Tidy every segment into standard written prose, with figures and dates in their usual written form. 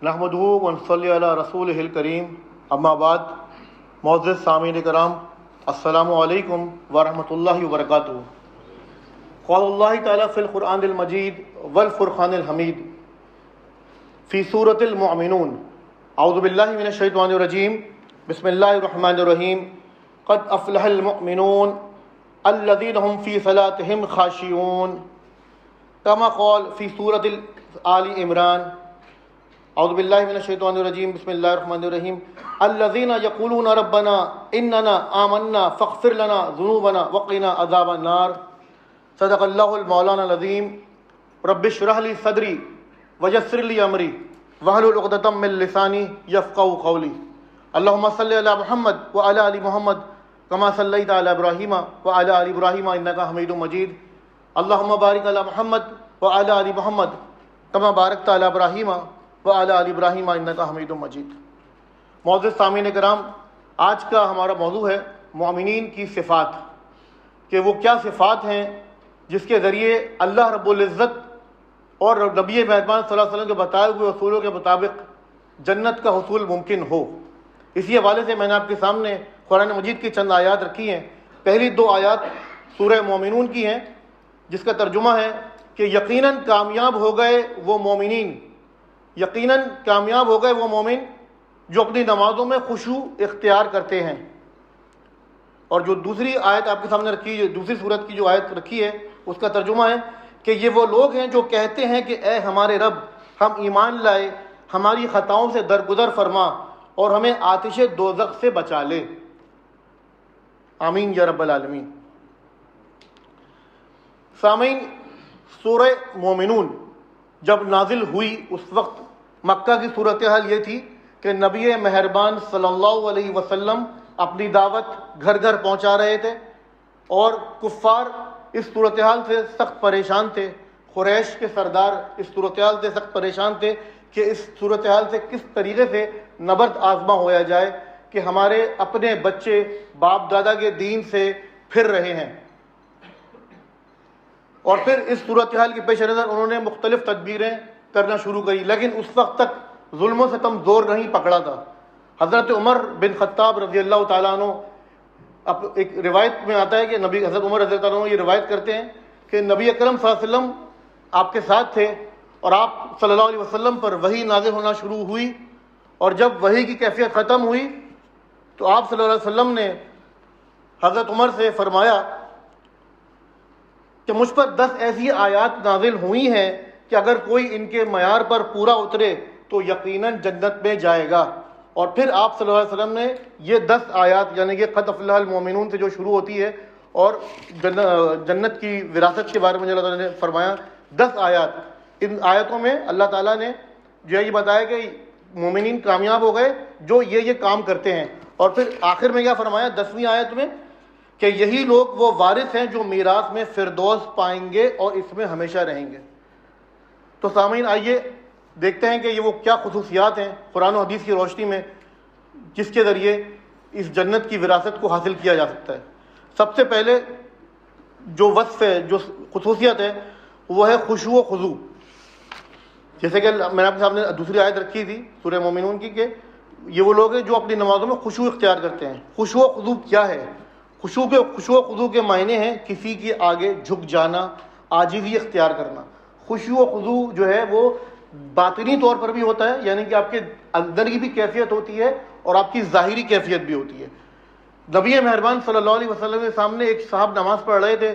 نحمدہ ونصلی علی رسولہ الکریم، اما بعد، معزز سامعین کرام، السلام علیکم ورحمۃ اللہ وبرکاتہ۔ قال اللہ تعالیٰ فی القرآن المجید والفرقان الحمید فی سورۃ المؤمنون، اعوذ باللہ من الشیطان الرجیم، بسم اللہ الرحمن الرحیم۔ قد افلح المؤمنون الذین هم فی صلاتهم خاشعون، کما قال فی سورۃ آل عمران، اعوذ باللہ من الشیطان الرجیم، بسم اللہ الرحمن الرحیم۔ الذین یقولون ربنا اننا آمنا فاغفر لنا ذنوبنا وقنا عذاب النار، صدق اللہ المولانا العظیم۔ رب اشرح لی صدری ویسر لی امری واحلل عقدۃ من لسانی یفقہوا قولی۔ اللہم صلی علی محمد وعلی آل محمد کما صلیت علی ابراہیم وعلی آل ابراہیم انک حمید مجید۔ اللہم بارک علی محمد وعلی آل محمد کما بارکت علی ابراہیم وعلی آل ابراہیم انک حمید مجید۔ معزز سامعین کرام، آج کا ہمارا موضوع ہے مومنین کی صفات، کہ وہ کیا صفات ہیں جس کے ذریعے اللہ رب العزت اور نبی مہربان صلی اللہ علیہ وسلم کے بتائے ہوئے اصولوں کے مطابق جنت کا حصول ممکن ہو۔ اسی حوالے سے میں نے آپ کے سامنے قرآن مجید کی چند آیات رکھی ہیں۔ پہلی دو آیات سورہ مومنون کی ہیں، جس کا ترجمہ ہے کہ یقیناً کامیاب ہو گئے وہ مومنین، یقیناً کامیاب ہو گئے وہ مومن جو اپنی نمازوں میں خشوع اختیار کرتے ہیں۔ اور جو دوسری آیت آپ کے سامنے رکھی ہے، دوسری سورت کی جو آیت رکھی ہے، اس کا ترجمہ ہے کہ یہ وہ لوگ ہیں جو کہتے ہیں کہ اے ہمارے رب، ہم ایمان لائے، ہماری خطاؤں سے درگزر فرما اور ہمیں آتش دوزخ سے بچا لے، آمین یا رب العالمین۔ سامعین، سورہ مومنون جب نازل ہوئی اس وقت مکہ کی صورتحال یہ تھی کہ نبی مہربان صلی اللہ علیہ وسلم اپنی دعوت گھر گھر پہنچا رہے تھے، اور کفار اس صورتحال سے سخت پریشان تھے۔ قریش کے سردار اس صورتحال سے سخت پریشان تھے کہ اس صورتحال سے کس طریقے سے نبرد آزما ہویا جائے کہ ہمارے اپنے بچے باپ دادا کے دین سے پھر رہے ہیں۔ اور پھر اس صورتحال کے پیش نظر انہوں نے مختلف تدبیریں کرنا شروع کری، لیکن اس وقت تک ظلم و ستم زور نہیں پکڑا تھا۔ حضرت عمر بن خطاب رضی اللہ تعالیٰ عنہ، ایک روایت میں آتا ہے کہ حضرت عمر رضی اللہ عنہ یہ روایت کرتے ہیں کہ نبی اکرم صلی اللہ علیہ وسلم آپ کے ساتھ تھے، اور آپ صلی اللہ علیہ وسلم پر وحی نازل ہونا شروع ہوئی، اور جب وحی کی کیفیت ختم ہوئی تو آپ صلی اللہ علیہ وسلم نے حضرت عمر سے فرمایا کہ مجھ پر 10 ایسی آیات نازل ہوئی ہیں کہ اگر کوئی ان کے معیار پر پورا اترے تو یقیناً جنت میں جائے گا۔ اور پھر آپ صلی اللہ علیہ وسلم نے یہ 10 آیات، یعنی کہ قد افلح المؤمنون سے جو شروع ہوتی ہے اور جنت کی وراثت کے بارے میں اللہ تعالیٰ نے فرمایا 10 آیات، ان آیتوں میں اللہ تعالیٰ نے جو ہے یہ بتایا کہ مومنین کامیاب ہو گئے جو یہ کام کرتے ہیں۔ اور پھر آخر میں کیا فرمایا 10ویں آیت میں کہ یہی لوگ وہ وارث ہیں جو میراث میں فردوس پائیں گے اور اس میں ہمیشہ رہیں گے۔ تو سامعین، آئیے دیکھتے ہیں کہ یہ وہ کیا خصوصیات ہیں قرآن و حدیث کی روشنی میں جس کے ذریعے اس جنت کی وراثت کو حاصل کیا جا سکتا ہے۔ سب سے پہلے جو وصف ہے، جو خصوصیت ہے، وہ ہے خشوع و خضوع۔ جیسے کہ میں نے آپ کے سامنے دوسری آیت رکھی تھی سورہ مومنون کی کہ یہ وہ لوگ ہیں جو اپنی نمازوں میں خشوع اختیار کرتے ہیں۔ خشوع و خضوع کیا ہے؟ خشوع و خضوع کے معنی ہیں کسی کے آگے جھک جانا، عاجزی اختیار کرنا۔ خشوع و خضوع جو ہے وہ باطنی طور پر بھی ہوتا ہے، یعنی کہ آپ کے اندر کی بھی کیفیت ہوتی ہے اور آپ کی ظاہری کیفیت بھی ہوتی ہے۔ نبی مہربان صلی اللہ علیہ وسلم کے سامنے ایک صاحب نماز پڑھ رہے تھے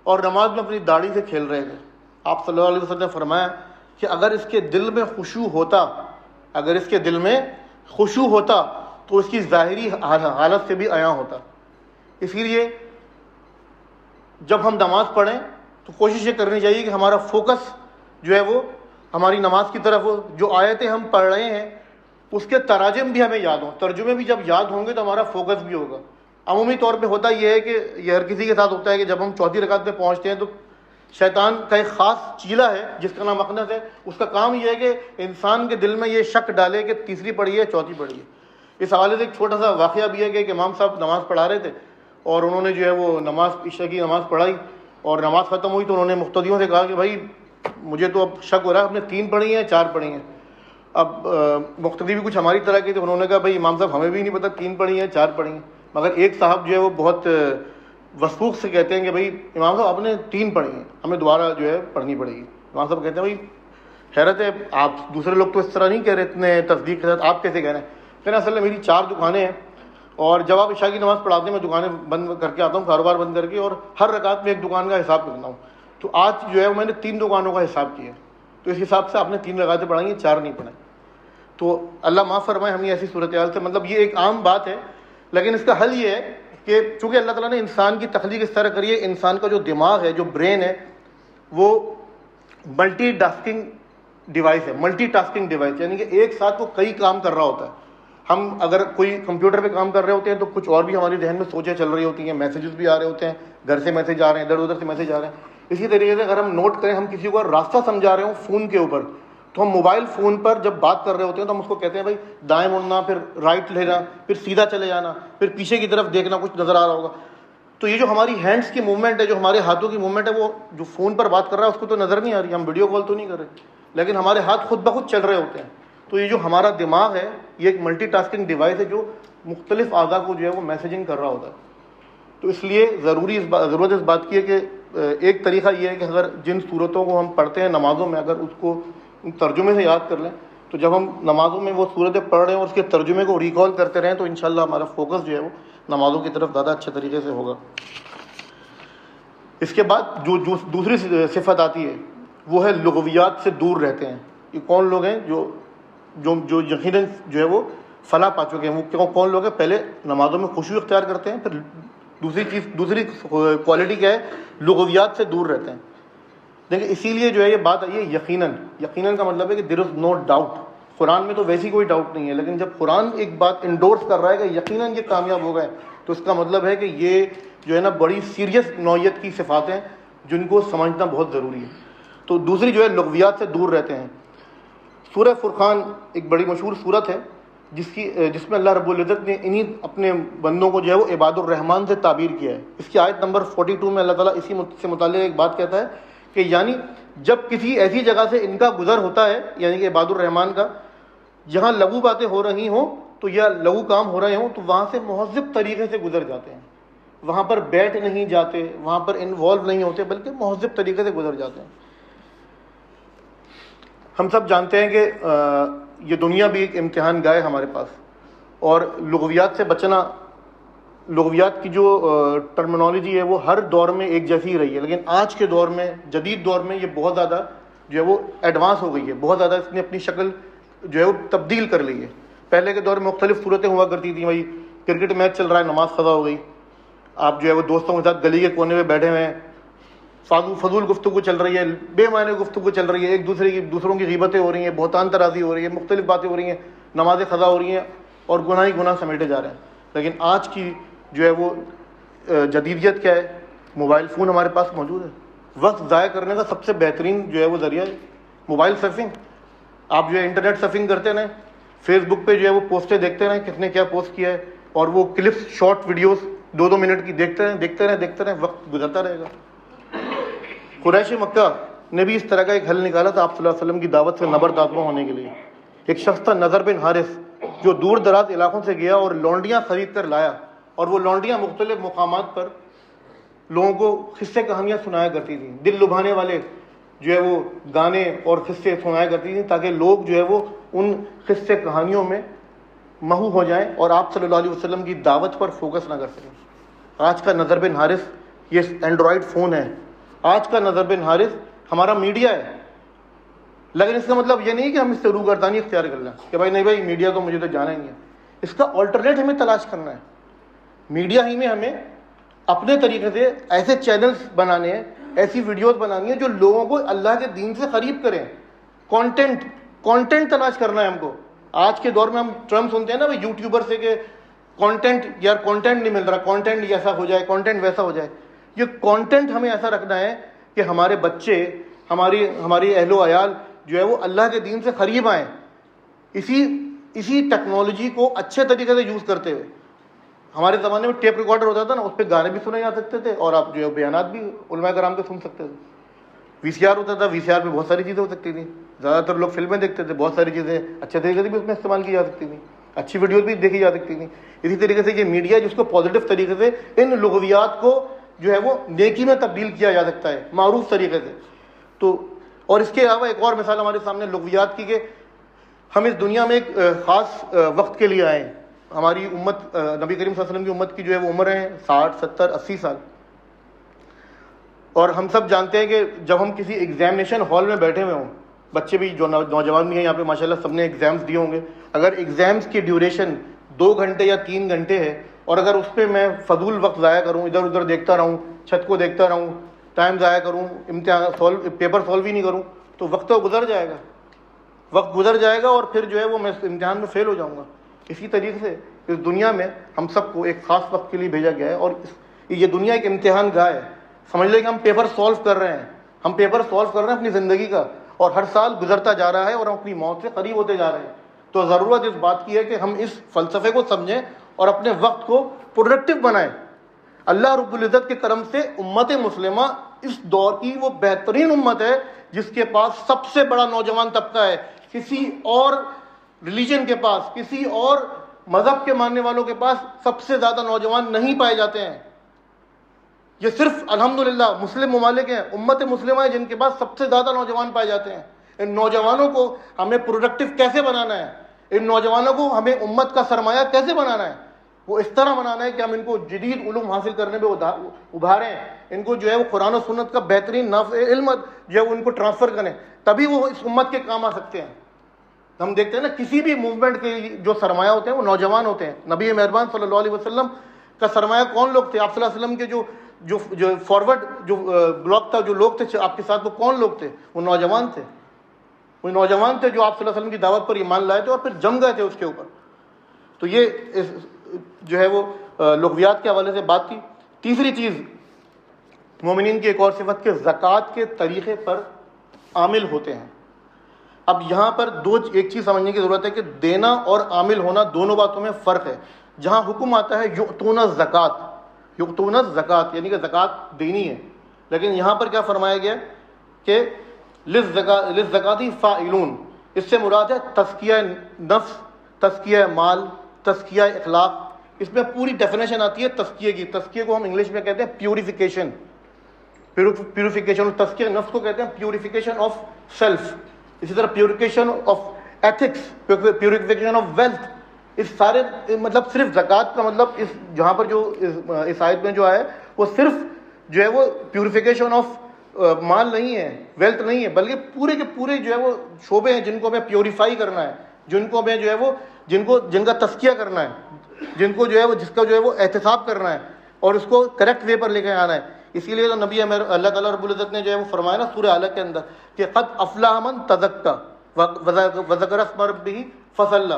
اور نماز میں اپنی داڑھی سے کھیل رہے تھے۔ آپ صلی اللہ علیہ وسلم نے فرمایا کہ اگر اس کے دل میں خشوع ہوتا، اگر اس کے دل میں خشوع ہوتا تو اس کی ظاہری حالت سے بھی عیاں ہوتا۔ اسی لیے جب ہم نماز پڑھیں تو کوشش یہ کرنی چاہیے کہ ہمارا فوکس جو ہے وہ ہماری نماز کی طرف ہو۔ جو آیتیں ہم پڑھ رہے ہیں اس کے تراجم بھی ہمیں یاد ہوں، ترجمے بھی جب یاد ہوں گے تو ہمارا فوکس بھی ہوگا۔ عمومی طور پہ ہوتا یہ ہے کہ یہ ہر کسی کے ساتھ ہوتا ہے کہ جب ہم چوتھی رکعت پہ پہنچتے ہیں تو شیطان کا ایک خاص چیلا ہے جس کا نام اخنس ہے، اس کا کام یہ ہے کہ انسان کے دل میں یہ شک ڈالے کہ تیسری پڑھی ہے چوتھی پڑھی ہے۔ اس حوالے سے ایک چھوٹا سا واقعہ بھی ہے کہ ایک امام صاحب نماز پڑھا رہے تھے اور انہوں نے جو ہے وہ عشاء کی نماز پڑھائی اور نماز ختم ہوئی تو انہوں نے مقتدیوں سے کہا کہ بھائی مجھے تو اب شک ہو رہا ہے، آپ نے 3 پڑھی ہیں 4 پڑھی ہیں۔ اب مقتدی بھی کچھ ہماری طرح کے تھے, انہوں نے کہا بھائی امام صاحب ہمیں بھی نہیں پتہ 3 پڑھی ہیں 4 پڑھی ہیں, مگر ایک صاحب جو ہے وہ بہت وثوق سے کہتے ہیں کہ بھائی امام صاحب آپ نے 3 پڑھی ہیں, ہمیں دوبارہ جو ہے پڑھنی پڑے گی. امام صاحب کہتے ہیں بھائی حیرت ہے, آپ دوسرے لوگ تو اس طرح نہیں کہہ رہے اتنے تصدیق کے ساتھ, آپ کیسے کہہ رہے ہیں؟ کہ اصل میں میری 4 دکانیں ہیں, اور جب آپ عشاء کی نماز پڑھاتے ہیں میں دکانیں بند کر کے آتا ہوں, کاروبار بند کر کے, اور ہر رکعت میں 1 دکان کا حساب کرتا ہوں. تو آج جو ہے میں نے 3 دکانوں کا حساب کیا, تو اس حساب سے آپ نے 3 رکعتیں پڑھائی ہیں, 4 نہیں پڑھائیں. تو اللہ معاف فرمائے ہمیں ایسی صورتحال سے, مطلب یہ ایک عام بات ہے, لیکن اس کا حل یہ ہے کہ چونکہ اللہ تعالیٰ نے انسان کی تخلیق اس طرح کری ہے, انسان کا جو دماغ ہے, جو برین ہے, وہ ملٹی ٹاسکنگ ڈیوائس ہے. ملٹی ٹاسکنگ ڈیوائس یعنی کہ ایک ساتھ وہ کئی کام کر رہا ہوتا ہے. ہم اگر کوئی کمپیوٹر پہ کام کر رہے ہوتے ہیں تو کچھ اور بھی ہمارے ذہن میں سوچیں چل رہی ہوتی ہیں, میسیجز بھی آ رہے ہوتے ہیں, گھر سے میسیج آ رہے ہیں, ادھر ادھر سے میسیج آ رہے ہیں. اسی طریقے سے اگر ہم نوٹ کریں, ہم کسی کو راستہ سمجھا رہے ہوں فون کے اوپر, تو ہم موبائل فون پر جب بات کر رہے ہوتے ہیں تو ہم اس کو کہتے ہیں بھائی دائیں مڑنا, پھر رائٹ لینا, پھر سیدھا چلے جانا, پھر پیچھے کی طرف دیکھنا, کچھ نظر آ رہا ہوگا. تو یہ جو ہماری ہینڈس کی موومنٹ ہے, جو ہمارے ہاتھوں کی موومنٹ ہے, وہ جو فون پر بات کر رہا ہے اس کو تو نظر نہیں آ رہی, ہم ویڈیو کال تو نہیں کر رہے, لیکن ہمارے ہاتھ خود بخود چل رہے ہوتے ہیں. تو یہ جو ہمارا دماغ ہے یہ ایک ملٹی ٹاسکنگ ڈیوائس ہے جو مختلف اعضاء کو جو ہے وہ میسیجنگ کر رہا ہوتا ہے. تو اس لیے ضرورت اس بات کی ہے کہ ایک طریقہ یہ ہے کہ اگر جن صورتوں کو ہم پڑھتے ہیں نمازوں میں, اگر اس کو ترجمے سے یاد کر لیں, تو جب ہم نمازوں میں وہ صورتیں پڑھ رہے ہیں اور اس کے ترجمے کو ریکال کرتے رہیں, تو انشاءاللہ ہمارا فوکس جو ہے وہ نمازوں کی طرف زیادہ اچھے طریقے سے ہوگا. اس کے بعد جو دوسری صفت آتی ہے وہ ہے لغویات سے دور رہتے ہیں. یہ کون لوگ ہیں جو یقیناً جو ہے وہ فلاح پا چکے ہیں؟ وہ کون لوگ ہیں؟ پہلے نمازوں میں خشوع اختیار کرتے ہیں, پھر دوسری کوالٹی کیا ہے, لغویات سے دور رہتے ہیں. دیکھیں اسی لیے جو ہے یہ بات آئی ہے یقیناً کا مطلب ہے کہ دیر از نو ڈاؤٹ. قرآن میں تو ویسی کوئی ڈاؤٹ نہیں ہے, لیکن جب قرآن ایک بات انڈورس کر رہا ہے کہ یقیناً یہ کامیاب ہو گئے, تو اس کا مطلب ہے کہ یہ جو ہے نا بڑی سیریس نوعیت کی صفات ہیں جن کو سمجھنا بہت ضروری ہے. تو دوسری جو ہے لغویات سے دور رہتے ہیں. سورہ فرقان ایک بڑی مشہور سورت ہے جس میں اللہ رب العزت نے انہی اپنے بندوں کو جو ہے وہ عباد الرحمن سے تعبیر کیا ہے. اس کی آیت نمبر 42 میں اللہ تعالیٰ اسی سے متعلق ایک بات کہتا ہے کہ یعنی جب کسی ایسی جگہ سے ان کا گزر ہوتا ہے, یعنی کہ عباد الرحمن کا, جہاں لغو باتیں ہو رہی ہوں تو یا لغو کام ہو رہے ہوں, تو وہاں سے مہذب طریقے سے گزر جاتے ہیں. وہاں پر بیٹھ نہیں جاتے, وہاں پر انوالو نہیں ہوتے, بلکہ مہذب طریقے سے گزر جاتے ہیں. ہم سب جانتے ہیں کہ یہ دنیا بھی ایک امتحان گاہ ہے ہمارے پاس, اور لغویات سے بچنا, لغویات کی جو ٹرمنالوجی ہے وہ ہر دور میں ایک جیسی ہی رہی ہے, لیکن آج کے دور میں, جدید دور میں, یہ بہت زیادہ جو ہے وہ ایڈوانس ہو گئی ہے, بہت زیادہ اس نے اپنی شکل جو ہے وہ تبدیل کر لی ہے. پہلے کے دور میں مختلف صورتیں ہوا کرتی تھیں, بھائی کرکٹ میچ چل رہا ہے, نماز قضا ہو گئی, آپ جو ہے وہ دوستوں کے ساتھ گلی کے کونے میں بیٹھے ہوئے ہیں, فضول گفتگو چل رہی ہے, بے معنی گفتگو چل رہی ہے, ایک دوسروں کی غیبتیں ہو رہی ہیں, بہتان ترازی ہو رہی ہے, مختلف باتیں ہو رہی ہیں, نمازیں قضا ہو رہی ہیں, اور گناہ ہی گناہ سمیٹے جا رہے ہیں. لیکن آج کی جو ہے وہ جدیدیت کیا ہے؟ موبائل فون ہمارے پاس موجود ہے. وقت ضائع کرنے کا سب سے بہترین جو ہے وہ ذریعہ ہے موبائل سرفنگ. آپ جو ہے انٹرنیٹ سرفنگ کرتے رہیں, فیس بک پہ جو ہے وہ پوسٹیں دیکھتے رہیں, کس نے کیا پوسٹ کیا ہے, اور وہ کلپس, شارٹ ویڈیوز 2 منٹ کی دیکھتے رہیں, وقت گزرتا رہے گا. قریش مکہ نے بھی اس طرح کا ایک حل نکالا تھا آپ صلی اللہ علیہ وسلم کی دعوت سے نبرداتمہ ہونے کے لیے. ایک شخص تھا نضر بن حارث, جو دور دراز علاقوں سے گیا اور لونڈیاں خرید کر لایا, اور وہ لونڈیاں مختلف مقامات پر لوگوں کو قصے کہانیاں سنایا کرتی تھیں, دل لبھانے والے جو ہے وہ گانے اور قصے سنایا کرتی تھیں, تاکہ لوگ جو ہے وہ ان قصے کہانیوں میں محو ہو جائیں اور آپ صلی اللہ علیہ وسلم کی دعوت پر فوکس نہ کر سکیں. آج کا نضر بن حارث یہ اینڈرائڈ فون ہے, آج کا نضر بن حارث ہمارا میڈیا ہے. لیکن اس کا مطلب یہ نہیں کہ ہم اس سے روگردانی اختیار کر لیں کہ بھائی نہیں بھائی میڈیا تو مجھے تو جانا ہی نہیں ہے. اس کا آلٹرنیٹ ہمیں تلاش کرنا ہے. میڈیا ہی میں ہمیں اپنے طریقے سے ایسے چینلز بنانے ہیں, ایسی ویڈیوز بنانی ہیں جو لوگوں کو اللہ کے دین سے قریب کریں. کانٹینٹ تلاش کرنا ہے ہم کو. آج کے دور میں ہم ٹرم سنتے ہیں نا بھائی یوٹیوبر سے کہ کانٹینٹ نہیں مل رہا, کانٹینٹ ایسا ہو جائے, کانٹینٹ ویسا ہو جائے. یہ کانٹینٹ ہمیں ایسا رکھنا ہے کہ ہمارے بچے, ہماری اہل و عیال جو ہے وہ اللہ کے دین سے قریب آئیں, اسی ٹیکنالوجی کو اچھے طریقے سے یوز کرتے ہوئے. ہمارے زمانے میں ٹیپ ریکارڈر ہوتا تھا نا, اس پہ گانے بھی سنے جا سکتے تھے اور آپ جو بیانات بھی علماء کرام کے سن سکتے تھے. وی سی آر ہوتا تھا, وی سی آر پہ بہت ساری چیزیں ہو سکتی تھیں. زیادہ تر لوگ فلمیں دیکھتے تھے, بہت ساری چیزیں اچھے طریقے سے بھی اس میں استعمال کی جا سکتی تھیں, اچھی ویڈیوز بھی دیکھی جا سکتی تھیں. اسی طریقے سے یہ میڈیا جس کو پازیٹیو طریقے سے ان لغویات کو جو ہے وہ نیکی میں تبدیل کیا جا سکتا ہے معروف طریقے سے. تو اور اس کے علاوہ ایک اور مثال ہمارے سامنے لغویات کی, کہ ہم اس دنیا میں ایک خاص وقت کے لیے آئے ہیں. ہماری امت, نبی کریم صلی اللہ علیہ وسلم کی امت کی جو ہے وہ عمر ہے 60, 70, 80 سال. اور ہم سب جانتے ہیں کہ جب ہم کسی ایگزامینیشن ہال میں بیٹھے ہوئے ہوں, بچے بھی جو نوجوان بھی ہیں یہاں پہ ماشاء اللہ سب نے ایگزامس دیے ہوں گے, اگر ایگزامس کی ڈیوریشن 2 گھنٹے یا 3 گھنٹے ہے, اور اگر اس پہ میں فضول وقت ضائع کروں, ادھر ادھر دیکھتا رہوں, چھت کو دیکھتا رہوں, ٹائم ضائع کروں, امتحان پیپر سالو ہی نہیں کروں, تو وقت تو گزر جائے گا, وقت گزر جائے گا, اور پھر جو ہے وہ میں امتحان میں فیل ہو جاؤں گا. اسی طریقے سے اس دنیا میں ہم سب کو ایک خاص وقت کے لیے بھیجا گیا ہے, اور یہ دنیا ایک امتحان گاہ ہے. سمجھ لیں کہ ہم پیپر سالو کر رہے ہیں, ہم پیپر سالو کر رہے ہیں اپنی زندگی کا, اور ہر سال گزرتا جا رہا ہے اور ہم اپنی موت سے قریب ہوتے جا رہے ہیں. تو ضرورت اس بات کی ہے کہ ہم اس فلسفے کو سمجھیں اور اپنے وقت کو پروڈکٹیو بنائیں. اللہ رب العزت کے کرم سے امت مسلمہ اس دور کی وہ بہترین امت ہے جس کے پاس سب سے بڑا نوجوان طبقہ ہے. کسی اور ریلیجن کے پاس, کسی اور مذہب کے ماننے والوں کے پاس سب سے زیادہ نوجوان نہیں پائے جاتے ہیں. یہ صرف الحمدللہ مسلم ممالک ہیں, امت مسلمہ ہیں جن کے پاس سب سے زیادہ نوجوان پائے جاتے ہیں. ان نوجوانوں کو ہمیں پروڈکٹیو کیسے بنانا ہے, ان نوجوانوں کو ہمیں امت کا سرمایہ کیسے بنانا ہے, وہ اس طرح بنانا ہے کہ ہم ان کو جدید علوم حاصل کرنے میں ابھاریں, ان کو جو ہے وہ قرآن و سنت کا بہترین نافع علم جو ہے وہ ان کو ٹرانسفر کریں, تبھی وہ اس امت کے کام آ سکتے ہیں. ہم دیکھتے ہیں نا کسی بھی موومنٹ کے جو سرمایہ ہوتے ہیں وہ نوجوان ہوتے ہیں. نبی مہربان صلی اللہ علیہ وسلم کا سرمایہ کون لوگ تھے؟ آپ صلی اللہ علیہ وسلم کے جو فارورڈ جو بلاک تھا, جو لوگ تھے آپ کے ساتھ, وہ کون لوگ تھے؟ وہ نوجوان تھے. وہ نوجوان تھے جو آپ صلی اللہ علیہ وسلم کی دعوت پر ایمان لائے تھے اور پھر جم گئے تھے اس کے اوپر. تو یہ جو ہے وہ لغویات کے حوالے سے بات تھی. تیسری چیز مومنین کی ایک اور صفت کہ زکوٰۃ کے طریقے پر عامل ہوتے ہیں. اب یہاں پر ایک چیز سمجھنے کی ضرورت ہے کہ دینا اور عامل ہونا دونوں باتوں میں فرق ہے. جہاں حکم آتا ہے یؤتون الزکوٰۃ, یؤتون الزکوٰۃ یعنی کہ زکوٰۃ دینی ہے, لیکن یہاں پر کیا فرمایا گیا کہ للزکوٰۃ فاعلون, اس سے مراد ہے تزکیہ نفس, تزکیہ مال, تزکیہ اخلاق. اس میں پوری ڈیفینیشن آتی ہے تزکیے کی. تزکیے کو ہم انگلش میں کہتے ہیں پیوریفیکیشن, پیوریفیکیشن. تزکیہ نفس کو کہتے ہیں پیوریفیکیشن آف سیلف. اسی طرح purification of ethics, purification of wealth. اس سارے مطلب صرف زکوٰۃ کا مطلب اس جہاں پر جو اس آیت میں جو آیا وہ صرف جو ہے وہ پیوریفیکیشن آف مال نہیں ہے, ویلتھ نہیں ہے, بلکہ پورے کے پورے جو ہے وہ شعبے ہیں جن کو ہمیں پیوریفائی کرنا ہے, جن کو ہمیں جو ہے وہ جن کا تزکیہ کرنا ہے, جن کو جو ہے وہ جس کا جو ہے وہ احتساب کرنا ہے اور اس کو کریکٹ وے پر لے کے آنا ہے. اسی لیے تو نبی اللہ تعالیٰ رب العزت نے جو ہے وہ فرمایا نا سورہ علق کے اندر کہ قد افلح من تزکیٰ وذکر اسم ربہ فصلی,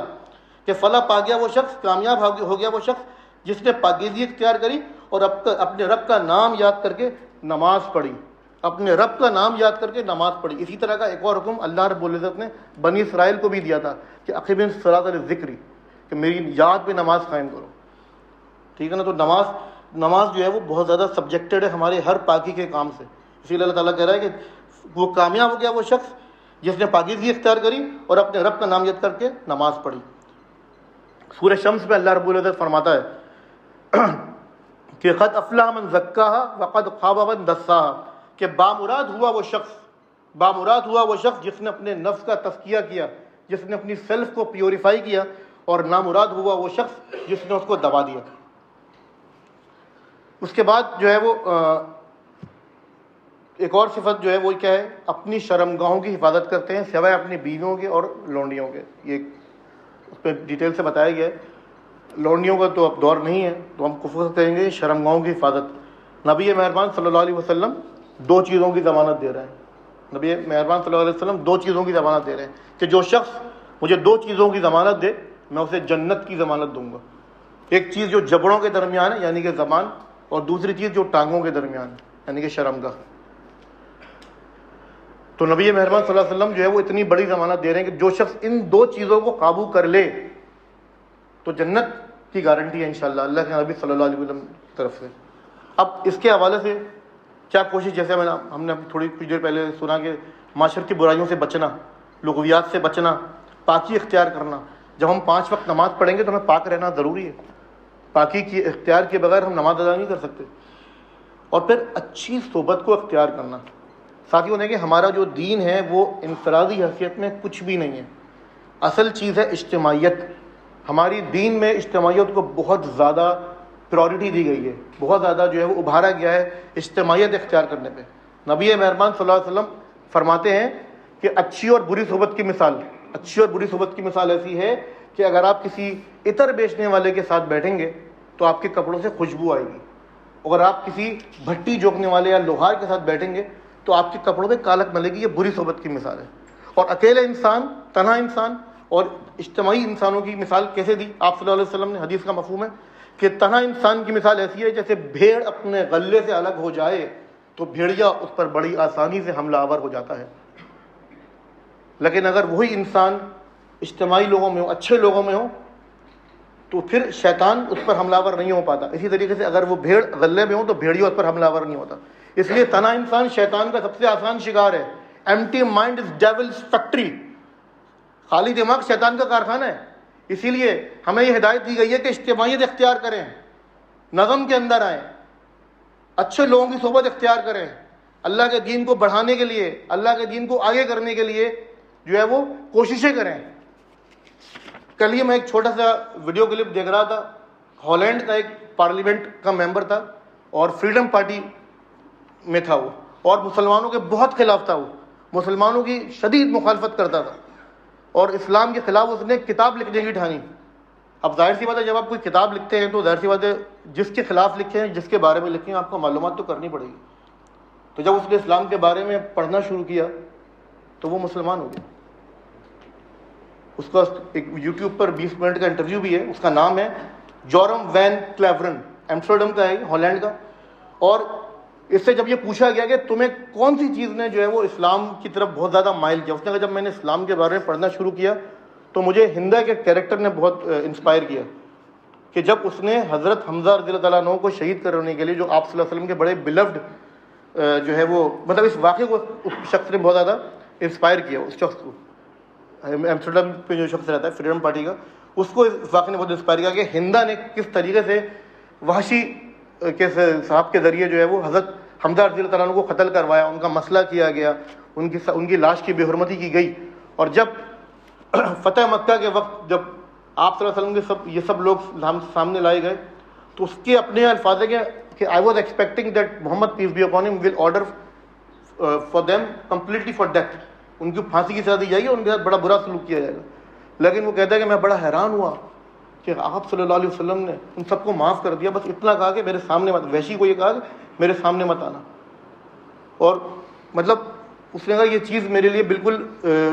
کہ فلاح پا گیا وہ شخص, کامیاب ہو گیا وہ شخص جس نے پاکیزگی اختیار کری اور اپنے رب کا نام یاد کر کے نماز پڑھی, اپنے رب کا نام یاد کر کے نماز پڑھی. اسی طرح کا ایک اور حکم اللہ رب العزت نے بنی اسرائیل کو بھی دیا تھا کہ اقیم الصلاۃ للذکر, کہ میری یاد پہ نماز قائم کرو. ٹھیک ہے نا. تو نماز جو ہے وہ بہت زیادہ سبجیکٹڈ ہے ہمارے ہر پاکی کے کام سے. اسی لیے اللہ تعالیٰ کہہ رہا ہے کہ وہ کامیاب ہو گیا وہ شخص جس نے پاکیزگی اختیار کری اور اپنے رب کا نام یاد کر کے نماز پڑھی. سورہ شمس میں اللہ رب العزت فرماتا ہے کہ قد افلح من زکاہا وقد خاب من دساہا, کہ بامراد ہوا وہ شخص جس نے اپنے نفس کا تزکیہ کیا, جس نے اپنی سیلف کو پیوریفائی کیا, اور نامراد ہوا وہ شخص جس نے اس کو دبا دیا. اس کے بعد جو ہے وہ ایک اور صفت جو ہے وہ کیا ہے, اپنی شرمگاہوں کی حفاظت کرتے ہیں سوائے اپنی بیویوں کے اور لونڈیوں کے. یہ اس پہ ڈیٹیل سے بتایا گیا ہے. لونڈیوں کا تو اب دور نہیں ہے تو ہم فوکس کریں گے شرمگاہوں کی حفاظت. نبی مہربان صلی اللہ علیہ وسلم 2 چیزوں کی ضمانت دے رہے ہیں. نبی مہربان صلی اللہ علیہ وسلم 2 چیزوں کی ضمانت دے رہے ہیں کہ جو شخص مجھے 2 چیزوں کی ضمانت دے میں اسے جنت کی ضمانت دوں گا. ایک چیز جو جبڑوں کے درمیان ہے یعنی کہ زبان, اور دوسری چیز جو ٹانگوں کے درمیان ہے یعنی کہ شرمگاہ. تو نبی مہربان صلی اللہ علیہ وسلم جو ہے وہ اتنی بڑی ضمانت دے رہے ہیں کہ جو شخص ان 2 چیزوں کو قابو کر لے تو جنت کی گارنٹی ہے انشاءاللہ اللہ کے نبی صلی اللہ علیہ وسلم کی طرف سے. اب اس کے حوالے سے کیا کوشش, جیسے ہم نے تھوڑی کچھ دیر پہلے سنا کہ معاشرت کی برائیوں سے بچنا, لغویات سے بچنا، پاکی اختیار کرنا. جب ہم 5 وقت نماز پڑھیں گے تو ہمیں پاک رہنا ضروری ہے. پاکی کی اختیار کے بغیر ہم نماز ادا نہیں کر سکتے. اور پھر اچھی صحبت کو اختیار کرنا. ساتھیوں نے کہ ہمارا جو دین ہے وہ انفرادی حیثیت میں کچھ بھی نہیں ہے. اصل چیز ہے اجتماعیت. ہماری دین میں اجتماعیت کو بہت زیادہ پرائورٹی دی گئی ہے، بہت زیادہ جو ہے وہ ابھارا گیا ہے اجتماعیت اختیار کرنے پہ. نبی مہربان صلی اللہ علیہ وسلم فرماتے ہیں کہ اچھی اور بری صحبت کی مثال ایسی ہے کہ اگر آپ کسی عطر بیچنے والے کے ساتھ بیٹھیں گے تو آپ کے کپڑوں سے خوشبو آئے گی. اگر آپ کسی بھٹی جوکنے والے یا لوہار کے ساتھ بیٹھیں گے تو آپ کے کپڑوں پہ کالک ملے گی. یہ بری صحبت کی مثال ہے. اور اکیلے انسان، تنہا انسان اور اجتماعی انسانوں کی مثال کیسے دی آپ صلی اللہ علیہ وسلم نے؟ حدیث کا مفہوم ہے کہ تنہا انسان کی مثال ایسی ہے جیسے بھیڑ اپنے غلے سے الگ ہو جائے تو بھیڑیا اس پر بڑی آسانی سے حملہ آور ہو جاتا ہے. لیکن اگر وہی انسان اجتماعی لوگوں میں ہو، اچھے لوگوں میں ہو، تو پھر شیطان اس پر حملہ آور نہیں ہو پاتا. اسی طریقے سے اگر وہ بھیڑ غلے میں ہو تو بھیڑیا اس پر حملہ آور نہیں ہوتا. اس لیے تنہا انسان شیطان کا سب سے آسان شکار ہے. Empty mind is devil's factory. خالی دماغ شیطان کا کارخانہ ہے. اسی لیے ہمیں یہ ہدایت دی گئی ہے کہ اجتماعیت اختیار کریں، نظم کے اندر آئیں، اچھے لوگوں کی صحبت اختیار کریں. اللہ کے دین کو بڑھانے کے لیے، اللہ کے دین کو آگے کرنے کے لیے جو ہے وہ کوششیں کریں. کل ہی میں ایک چھوٹا سا ویڈیو کلپ دیکھ رہا تھا. ہالینڈ کا ایک پارلیمنٹ کا ممبر تھا اور فریڈم پارٹی میں تھا وہ، اور مسلمانوں کے بہت خلاف تھا. وہ مسلمانوں کی شدید مخالفت کرتا تھا اور اسلام کے خلاف اس نے کتاب لکھنے کی ٹھانی. اب ظاہر سی بات ہے جب آپ کوئی کتاب لکھتے ہیں تو ظاہر سی بات ہے جس کے خلاف لکھے ہیں، جس کے بارے میں لکھے ہیں، آپ کو معلومات تو کرنی پڑے گی. تو جب اس نے اسلام کے بارے میں پڑھنا شروع کیا تو وہ مسلمان ہو گیا. اس کا ایک یوٹیوب پر 20 منٹ کا انٹرویو بھی ہے. اس کا نام ہے جورم وین کلیورن، ایمسٹرڈم کا ہے، ہالینڈ کا. اور اس سے جب یہ پوچھا گیا کہ تمہیں کون سی چیز نے جو ہے وہ اسلام کی طرف بہت زیادہ مائل کیا، اس نے کہا جب میں نے اسلام کے بارے میں پڑھنا شروع کیا تو مجھے ہندا کے کیریکٹر نے بہت انسپائر کیا کہ جب اس نے حضرت حمزہ رضی اللہ تعالیٰ عنہ کو شہید کرنے کے لیے، جو آپ صلی اللہ علیہ وسلم کے بڑے بلفڈ جو ہے وہ، مطلب اس واقعے کو اس شخص نے بہت زیادہ انسپائر کیا. اس شخص کو ایمسٹرڈم پہ جو شخص رہتا ہے فریڈم پارٹی کا، اس کو اس واقعے نے بہت انسپائر کیا کہ ہندا نے کس طریقے سے وحشی کے صاحب کے ذریعے جو ہے وہ حضرت حمزہ رضی اللہ تعالیٰ عنہ کو قتل کروایا، ان کا مسئلہ کیا گیا، ان کی لاش کی بے حرمتی کی گئی. اور جب فتح مکہ کے وقت جب آپ صلی اللہ علیہ وسلم کے یہ سب لوگ سامنے لائے گئے تو اس کے اپنے الفاظ ہیں کہ I was expecting that Muhammad peace be upon him will order for them completely for death. ان کی پھانسی کی سزا دی جائے گی، ان کے ساتھ بڑا برا سلوک کیا جائے گا. لیکن وہ کہتا ہے کہ میں بڑا حیران ہوا کہ آپ صلی اللہ علیہ وسلم نے ان سب کو معاف کر دیا، بس اتنا کہا کہ میرے سامنے مت، وحشی کو یہ کہا کہ میرے سامنے مت آنا. اور مطلب اس نے کہا یہ چیز میرے لیے بالکل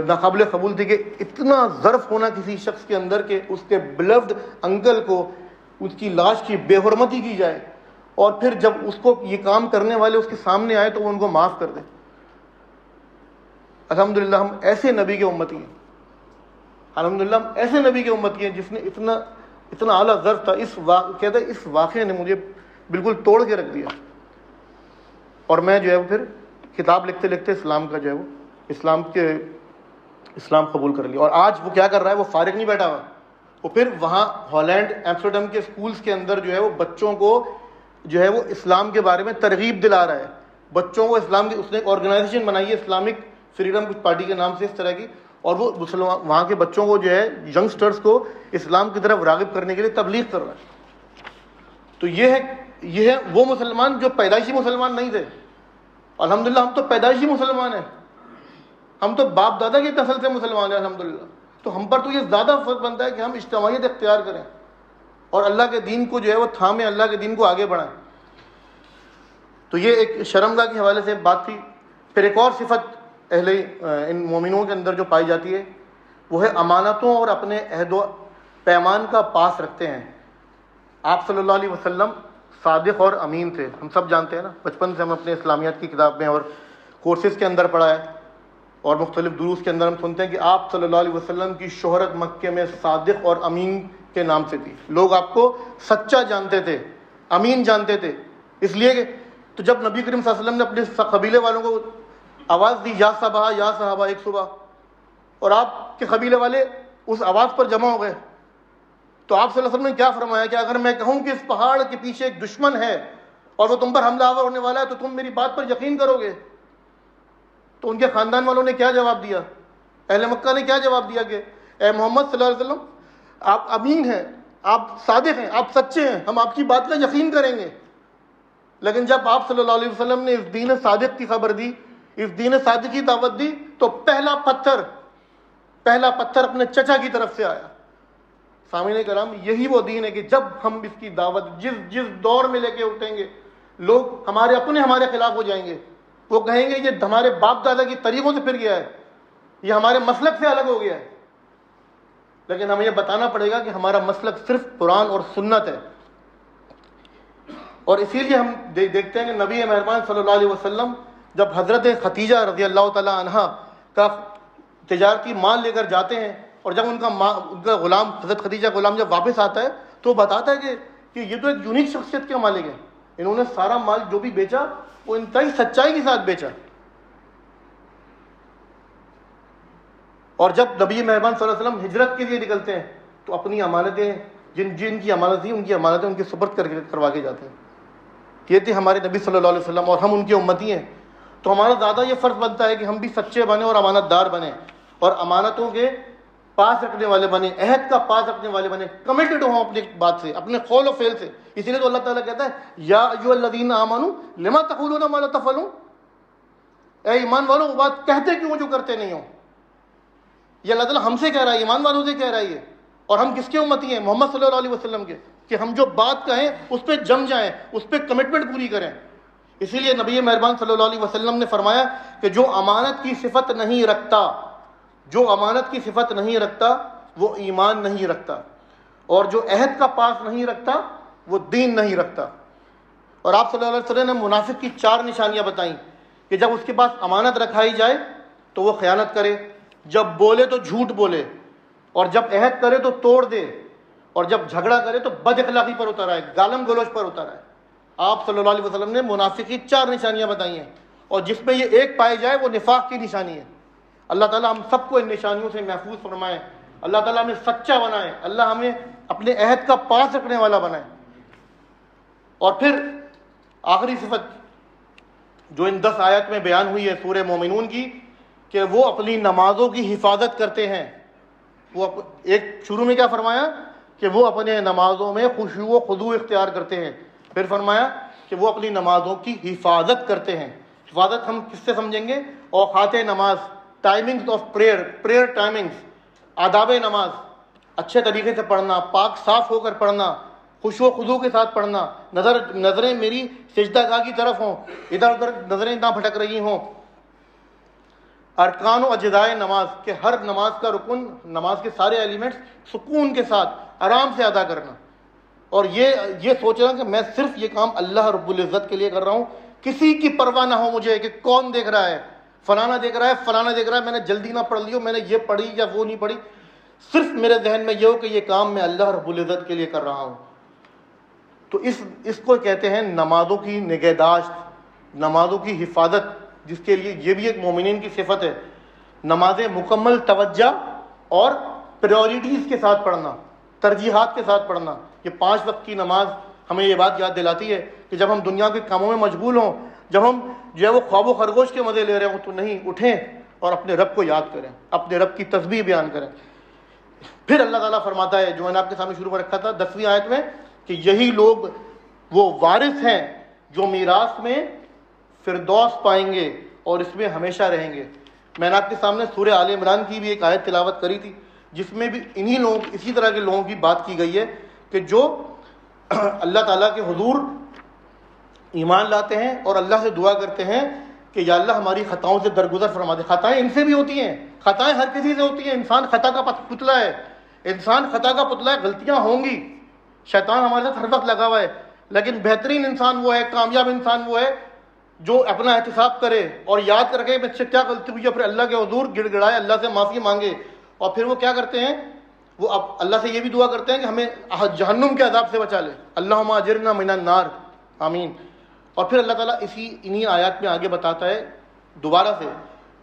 ناقابل قبول تھی کہ اتنا ظرف ہونا کسی شخص کے اندر کہ اس کے بلفڈ انکل کو اس کی لاش کی بے حرمتی کی جائے، اور پھر جب اس کو یہ کام کرنے والے اس کے سامنے آئے تو وہ ان کو معاف کر دیں. الحمدللہ ہم ایسے نبی کے امتی ہیں، الحمدللہ ہم ایسے نبی کے امتی ہیں جس نے اتنا اعلیٰ ظرف تھا. کہتا ہے اس واقعے نے مجھے بالکل توڑ کے رکھ دیا، اور میں جو ہے وہ پھر کتاب لکھتے لکھتے اسلام کا جو ہے وہ اسلام قبول کر لیا. اور آج وہ کیا کر رہا ہے؟ وہ فارغ نہیں بیٹھا ہوا، وہ پھر وہاں ہالینڈ ایمسٹرڈم کے اسکولس کے اندر جو ہے وہ بچوں کو جو ہے وہ اسلام کے بارے میں ترغیب دلا رہا ہے. بچوں کو اسلام کی اس نے ایک آرگنائزیشن بنائی ہے اسلامک فریڈم پارٹی کے نام سے اس طرح کی، اور وہ وہاں کے بچوں کو جو ہے ینگسٹرز کو اسلام کی طرف راغب کرنے کے لیے تبلیغ کر رہا ہے. تو یہ ہے وہ مسلمان جو پیدائشی مسلمان نہیں تھے. الحمدللہ ہم تو پیدائشی مسلمان ہیں، ہم تو باپ دادا کی نسل سے مسلمان ہیں الحمدللہ. تو ہم پر تو یہ زیادہ فرض بنتا ہے کہ ہم اجتماعیت اختیار کریں اور اللہ کے دین کو جو ہے وہ تھامیں، اللہ کے دین کو آگے بڑھائیں. تو یہ ایک شرمگاہ کے حوالے سے بات تھی. پھر ایک اور صفت ان مومنوں کے اندر جو پائی جاتی ہے وہ ہے امانتوں اور اپنے عہد و پیمان کا پاس رکھتے ہیں. آپ صلی اللہ علیہ وسلم صادق اور امین تھے، ہم سب جانتے ہیں نا. بچپن سے ہم اپنے اسلامیات کی کتاب میں اور کورسز کے اندر پڑھا ہے اور مختلف دروس کے اندر ہم سنتے ہیں کہ آپ صلی اللہ علیہ وسلم کی شہرت مکے میں صادق اور امین کے نام سے تھی. لوگ آپ کو سچا جانتے تھے، امین جانتے تھے. اس لیے کہ تو جب نبی کریم صلی اللہ علیہ وسلم نے اپنے قبیلے والوں کو آواز دی یا صبا یا صحابہ ایک صبح، اور آپ کے قبیلے والے اس آواز پر جمع ہو گئے. تو آپ صلی اللہ علیہ وسلم نے کیا فرمایا کہ اگر میں کہوں کہ اس پہاڑ کے پیچھے ایک دشمن ہے اور وہ تم پر حملہ آور ہونے والا ہے تو تم میری بات پر یقین کرو گے؟ تو ان کے خاندان والوں نے کیا جواب دیا؟ اہل مکہ نے کیا جواب دیا کہ اے محمد صلی اللہ علیہ وسلم، آپ امین ہیں، آپ صادق ہیں، آپ سچے ہیں، ہم آپ کی بات کا یقین کریں گے. لیکن جب آپ صلی اللہ علیہ وسلم نے اس دین صادق کی خبر دی، اس دین صادق کی دعوت دی، تو پہلا پتھر اپنے چچا کی طرف سے آیا. سامعین کرام، یہی وہ دین ہے کہ جب ہم اس کی دعوت جس دور میں لے کے اٹھیں گے، لوگ ہمارے خلاف ہو جائیں گے. وہ کہیں گے یہ ہمارے باپ دادا کی طریقوں سے پھر گیا ہے، یہ ہمارے مسلک سے الگ ہو گیا ہے. لیکن ہمیں یہ بتانا پڑے گا کہ ہمارا مسلک صرف قرآن اور سنت ہے. اور اسی لیے ہم دیکھتے ہیں کہ نبی مہربان صلی اللہ علیہ وسلم جب حضرت خدیجہ رضی اللہ تعالی عنہ کا تجارتی مال لے کر جاتے ہیں، اور جب ان کا غلام حضرت خدیجہ غلام جب واپس آتا ہے تو بتاتا ہے کہ یہ تو ایک یونیک شخصیت کے مالک ہیں. انہوں نے سارا مال جو بھی بیچا وہ انتہائی سچائی کے ساتھ بیچا. اور جب نبی مہربان صلی اللہ علیہ وسلم ہجرت کے لیے نکلتے ہیں تو اپنی امانتیں جن کی امانت تھی ان کی امانتیں ان کے سپرد کروا کے جاتے ہیں. یہ تھے ہمارے نبی صلی اللہ علیہ وسلم، اور ہم ان کے امتی ہیں. تو ہمارا زیادہ یہ فرض بنتا ہے کہ ہم بھی سچے بنیں اور امانت دار بنیں، اور امانتوں کے پاس رکھنے والے بنیں، عہد کا پاس رکھنے والے بنیں، کمیٹڈ ہوں اپنی بات سے، اپنے قول و فعل سے. اسی لیے تو اللہ تعالیٰ کہتا ہے یا ایھا الذین آمنوا لما تقولون ما لا تفعلون، اے ایمان والوں وہ بات کہتے کیوں جو کرتے نہیں ہو. یہ اللہ تعالیٰ ہم سے کہہ رہا ہے، ایمان والوں سے کہہ رہا ہے یہ. اور ہم کس کے امتی ہیں؟ محمد صلی اللہ علیہ وسلم کے، کہ ہم جو بات کہیں اس پہ جم جائیں، اس پہ کمٹمنٹ پوری کریں. اسی لیے نبی مہربان صلی اللہ علیہ وسلم نے فرمایا کہ جو امانت کی صفت نہیں رکھتا وہ ایمان نہیں رکھتا، اور جو عہد کا پاس نہیں رکھتا وہ دین نہیں رکھتا. اور آپ صلی اللہ علیہ وسلم نے منافق کی 4 نشانیاں بتائیں کہ جب اس کے پاس امانت رکھائی جائے تو وہ خیانت کرے، جب بولے تو جھوٹ بولے، اور جب عہد کرے تو توڑ دے، اور جب جھگڑا کرے تو بد اخلاقی پر اتر آئے، گالم گلوچ پر اتر آئے. آپ صلی اللہ علیہ وسلم نے منافق کی 4 نشانیاں بتائی ہیں، اور جس میں یہ ایک پائی جائے وہ نفاق کی نشانی ہے. اللہ تعالیٰ ہم سب کو ان نشانیوں سے محفوظ فرمائے. اللہ تعالیٰ ہمیں سچا بنائے، اللہ ہمیں اپنے عہد کا پاس رکھنے والا بنائے. اور پھر آخری صفت جو ان 10 آیات میں بیان ہوئی ہے سورہ مومنون کی، کہ وہ اپنی نمازوں کی حفاظت کرتے ہیں. وہ ایک شروع میں کیا فرمایا کہ وہ اپنے نمازوں میں خشوع و خضوع اختیار کرتے ہیں. پھر فرمایا کہ وہ اپنی نمازوں کی حفاظت کرتے ہیں. حفاظت ہم کس سے سمجھیں گے؟ اوقات نماز، ٹائمنگز آف پریئر ٹائمنگز، آداب نماز، اچھے طریقے سے پڑھنا، پاک صاف ہو کر پڑھنا، خشوع و خضوع کے ساتھ پڑھنا، نظریں میری سجدہ گاہ کی طرف ہوں، ادھر ادھر نظریں نہ بھٹک رہی ہوں. ارکان و اجزائے نماز، کہ ہر نماز کا رکن، نماز کے سارے ایلیمنٹس سکون کے ساتھ آرام سے ادا کرنا. اور یہ سوچنا کہ میں صرف یہ کام اللہ رب العزت کے لیے کر رہا ہوں، کسی کی پرواہ نہ ہو مجھے کہ کون دیکھ رہا ہے، فلانا دیکھ رہا ہے، میں نے جلدی نہ پڑھ لی ہو، میں نے یہ پڑھی یا وہ نہیں پڑھی. صرف میرے ذہن میں یہ ہو کہ یہ کام میں اللہ رب العزت کے لیے کر رہا ہوں. تو اس کو کہتے ہیں نمازوں کی نگہداشت، نمازوں کی حفاظت، جس کے لیے یہ بھی ایک مومنین کی صفت ہے. نمازیں مکمل توجہ اور پریورٹیز کے ساتھ پڑھنا، ترجیحات کے ساتھ پڑھنا. یہ 5 وقت کی نماز ہمیں یہ بات یاد دلاتی ہے کہ جب ہم دنیا کے کاموں میں مشغول ہوں، جب ہم جو ہے وہ خواب و خرگوش کے مزے لے رہے ہوں، تو نہیں، اٹھیں اور اپنے رب کو یاد کریں، اپنے رب کی تسبیح بیان کریں. پھر اللہ تعالیٰ فرماتا ہے جو میں نے آپ کے سامنے شروع میں رکھا تھا 10ویں آیت میں، کہ یہی لوگ وہ وارث ہیں جو میراث میں فردوس پائیں گے اور اس میں ہمیشہ رہیں گے. میں نے آپ کے سامنے سورہ آل عمران کی بھی ایک آیت تلاوت کری تھی، جس میں بھی اسی طرح کے لوگوں کی بات کی گئی ہے کہ جو اللہ تعالیٰ کے حضور ایمان لاتے ہیں اور اللہ سے دعا کرتے ہیں کہ یا اللہ ہماری خطاؤں سے درگزر فرما دے. خطائیں ان سے بھی ہوتی ہیں، خطائیں ہر کسی سے ہوتی ہیں. انسان خطا کا پتلا ہے، غلطیاں ہوں گی، شیطان ہمارے ساتھ ہر وقت لگا ہوا ہے. لیکن بہترین انسان وہ ہے، کامیاب انسان وہ ہے جو اپنا احتساب کرے اور یاد کر کے مجھ سے کیا غلطی ہوئی ہے، پھر اللہ کے حضور گڑ گڑائے، اللہ سے معافی مانگے. اور پھر وہ کیا کرتے ہیں، وہ اب اللہ سے یہ بھی دعا کرتے ہیں کہ ہمیں جہنم کے عذاب سے بچا لے، اللہم اجرنا من النار، آمین. اور پھر اللہ تعالیٰ انہی آیات میں آگے بتاتا ہے دوبارہ سے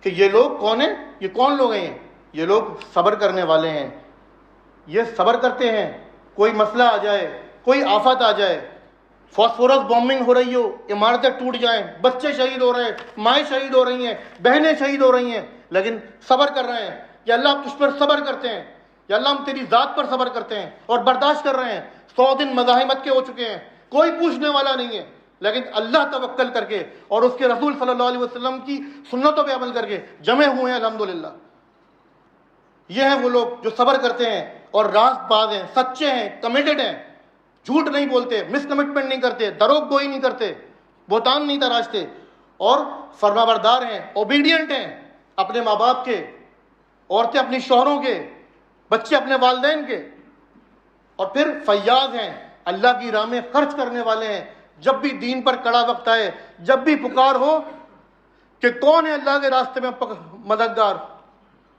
کہ یہ لوگ کون ہیں، یہ کون لوگ ہیں، یہ لوگ صبر کرنے والے ہیں، یہ صبر کرتے ہیں، کوئی مسئلہ آ جائے، کوئی آفت آ جائے، فاسفورس بومبنگ ہو رہی ہو، عمارتیں ٹوٹ جائیں، بچے شہید ہو رہے ہیں، مائیں شہید ہو رہی ہیں، بہنیں شہید ہو رہی ہیں، لیکن صبر کر رہے ہیں. یا اللہ ہم تجھ پر صبر کرتے ہیں، یا اللہ ہم تیری ذات پر صبر کرتے ہیں اور برداشت کر رہے ہیں. 100 دن مزاحمت کے ہو چکے ہیں، کوئی پوچھنے والا نہیں ہے، لیکن اللہ توکل کر کے اور اس کے رسول صلی اللہ علیہ وسلم کی سنتوں پہ عمل کر کے جمع ہوئے ہیں الحمدللہ. یہ ہیں وہ لوگ جو صبر کرتے ہیں اور راست باز ہیں، سچے ہیں، کمیٹڈ ہیں، جھوٹ نہیں بولتے، مس کمٹمنٹ نہیں کرتے، دروغ گوئی نہیں کرتے، بہتان نہیں تراشتے، اور فرما بردار ہیں، اوبیڈینٹ ہیں اپنے ماں باپ کے، عورتیں اپنی شوہروں کے، بچے اپنے والدین کے. اور پھر فیاض ہیں، اللہ کی راہ میں خرچ کرنے والے ہیں. جب بھی دین پر کڑا وقت آئے، جب بھی پکار ہو کہ کون ہے اللہ کے راستے میں مددگار،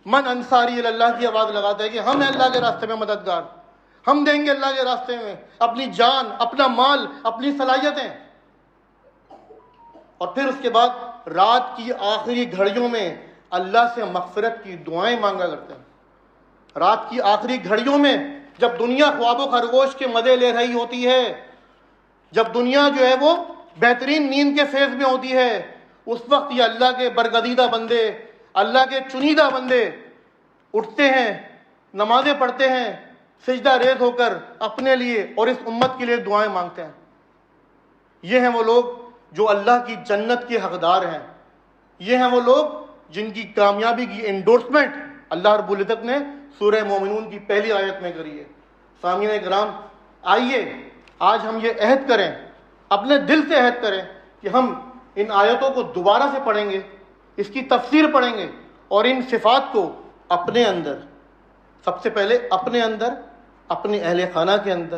من انصاری اللہ کی آواز لگاتا ہے کہ ہم ہیں اللہ کے راستے میں مددگار، ہم دیں گے اللہ کے راستے میں اپنی جان، اپنا مال، اپنی صلاحیتیں. اور پھر اس کے بعد رات کی آخری گھڑیوں میں اللہ سے مغفرت کی دعائیں مانگا کرتے ہیں. رات کی آخری گھڑیوں میں جب دنیا خواب و خرگوش کے مزے لے رہی ہوتی ہے، جب دنیا جو ہے وہ بہترین نیند کے فیز میں ہوتی ہے، اس وقت یہ اللہ کے برگزیدہ بندے، اللہ کے چنیدہ بندے اٹھتے ہیں، نمازیں پڑھتے ہیں، سجدہ ریز ہو کر اپنے لیے اور اس امت کے لیے دعائیں مانگتے ہیں. یہ ہیں وہ لوگ جو اللہ کی جنت کے حقدار ہیں. یہ ہیں وہ لوگ جن کی کامیابی کی انڈورسمنٹ اللہ رب العزت نے سورہ مومنون کی پہلی آیت میں کری ہے. سامعین کرام، آئیے آج ہم یہ عہد کریں، اپنے دل سے عہد کریں کہ ہم ان آیتوں کو دوبارہ سے پڑھیں گے، اس کی تفسیر پڑھیں گے اور ان صفات کو اپنے اندر، سب سے پہلے اپنے اندر، اپنے اہل خانہ کے اندر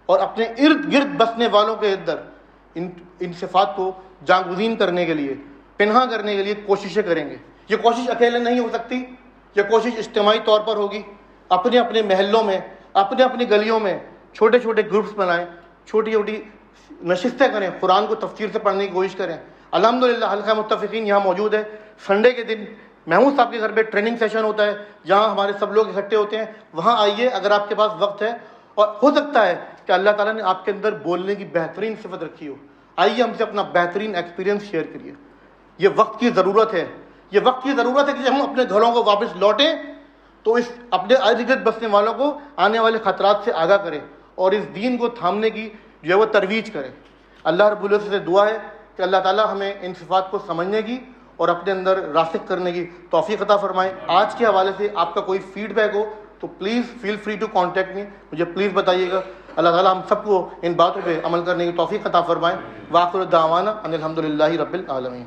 اور اپنے ارد گرد بسنے والوں کے اندر ان صفات کو جاگزین کرنے کے لیے، پنہا کرنے کے لیے کوششیں کریں گے. یہ کوشش اکیلے نہیں ہو سکتی، یہ کوشش اجتماعی طور پر ہوگی. اپنے اپنے محلوں میں، اپنے اپنی گلیوں میں چھوٹے چھوٹے گروپس بنائیں، چھوٹی چھوٹی نشستیں کریں، قرآن کو تفسیر سے پڑھنے کی کوشش کریں. الحمدللہ حلقہ متفقین یہاں موجود ہے. سنڈے کے دن محمود صاحب کے گھر پہ ٹریننگ سیشن ہوتا ہے جہاں ہمارے سب لوگ اکٹھے ہوتے ہیں. وہاں آئیے اگر آپ کے پاس وقت ہے، اور ہو سکتا ہے کہ اللہ تعالیٰ نے آپ کے اندر بولنے کی بہترین صفت رکھی ہو. آئیے ہم سے اپنا بہترین ایکسپیرینس شیئر کریے. یہ وقت کی ضرورت ہے، یہ وقت کی ضرورت ہے کہ ہم اپنے گھروں کو واپس لوٹیں تو اس اپنے ارد گرد بسنے والوں کو آنے والے خطرات سے آگاہ کریں اور اس دین کو تھامنے کی جو ہے وہ ترویج کریں. اللہ رب العزت سے دعا ہے کہ اللہ تعالیٰ ہمیں ان صفات کو سمجھنے کی اور اپنے اندر راسخ کرنے کی توفیق عطا فرمائے. آج کے حوالے سے آپ کا کوئی فیڈ بیک ہو تو please feel free to contact me, مجھے پلیز بتائیے گا. اللہ تعالیٰ ہم سب کو ان باتوں پہ عمل کرنے کی توفیق عطا فرمائے. وآخر دعوانا ان الحمدللہ رب العالمین.